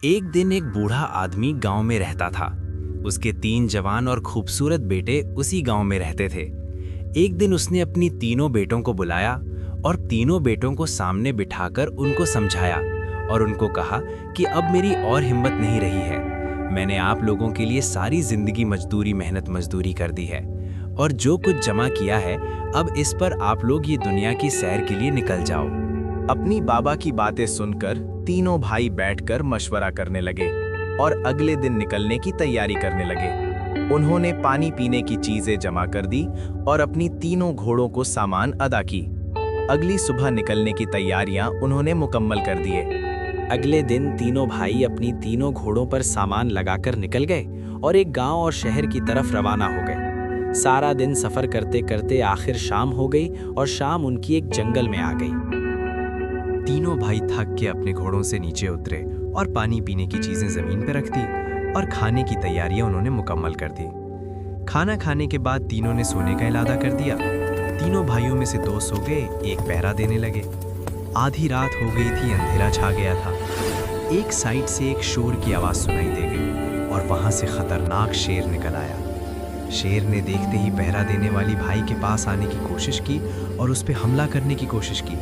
एक दिन एक बूढ़ा आदमी गांव में रहता था। उसके 3 जवान और खूबसूरत बेटे उसी गांव में रहते थे। एक दिन उसने अपनी तीनों बेटों को बुलाया और तीनों बेटों को सामने बिठाकर उनको समझाया और उनको कहा कि अब मेरी और हिम्मत नहीं रही है। मैंने आप लोगों के लिए सारी जिंदगी मेहनत मजदूरी कर दी है और जो कुछ जमा किया है अब इस पर आप लोग ये दुनिया की सैर के लिए निकल जाओ। अपनी बाबा की बातें सुनकर तीनों भाई बैठकर मशवरा करने लगे और अगले दिन निकलने की तैयारी करने लगे। उन्होंने पानी पीने की चीजें जमा कर दी और अपनी तीनों घोड़ों को सामान अदा की। अगली सुबह निकलने की तैयारियां उन्होंने मुकम्मल कर दिए। अगले दिन तीनों भाई अपनी तीनों घोड़ों पर सामान लगाकर निकल गए और एक गांव और शहर की तरफ रवाना हो गए। सारा दिन सफर करते करते आखिर शाम हो गई और शाम उनकी एक जंगल में आ गई। तीनों भाई थक के अपने घोड़ों से नीचे उतरे और पानी पीने की चीजें जमीन पर रख दी और खाने की तैयारियां उन्होंने मुकम्मल कर दी। खाना खाने के बाद तीनों ने सोने का इरादा कर दिया। तीनों भाइयों में से 2 सो गए, एक पहरा देने लगे। आधी रात हो गई थी, अंधेरा छा गया था। एक साइड से एक शोर की आवाज सुनाई दे गई और वहां से खतरनाक शेर निकल आया। शेर ने देखते ही पहरा देने वाली भाई के पास आने की कोशिश की और उस पर हमला करने की कोशिश की,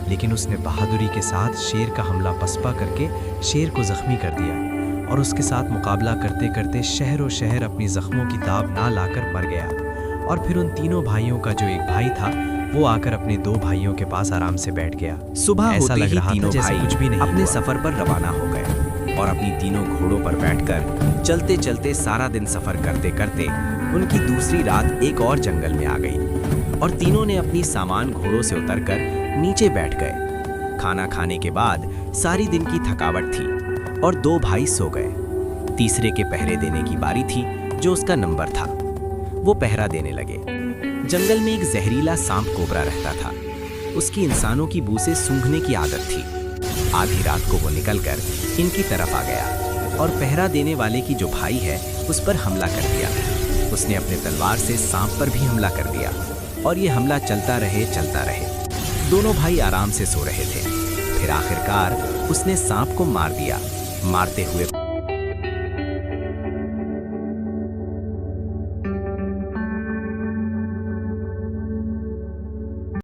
लेकिन उसने बहादुरी के साथ शेर का हमला पसपा करके शेर को जख्मी कर दिया और उसके साथ मुकाबला करते करते शहरों शहर अपनी जख्मों की दाब ना लाकर मर गया। और फिर उन तीनों भाइयों का जो एक भाई था वो आकर अपने 2 भाइयों के पास आराम से बैठ गया। सुबह ऐसा लग रहा था जैसे कुछ भी नहीं अपने हुआ। सफर पर रवाना हो गए और अपनी तीनों घोड़ों पर बैठकर चलते चलते सारा दिन सफर करते करते उनकी दूसरी रात एक और जंगल में आ गई और तीनों ने अपनी सामान घोड़ों से उतरकर नीचे बैठ गए। खाना खाने के बाद सारी दिन की थकावट थी और 2 भाई सो गए। तीसरे के पहरे देने की बारी थी, जो उसका नंबर था। वो पहरा देने लगे। जंगल में एक जहरीला सांप कोबरा रहता था। उसकी इंसानों की बू से सूंघने की आदत थी। आधी रात को वो निकलकर इनकी तरफ आ गया और पहरा देने वाले की जो भाई है उस पर हमला कर दिया। उसने अपने तलवार से सांप पर भी हमला कर दिया और ये हमला चलता रहे। दोनों भाई आराम से सो रहे थे। फिर आखिरकार उसने सांप को मार दिया। मारते हुए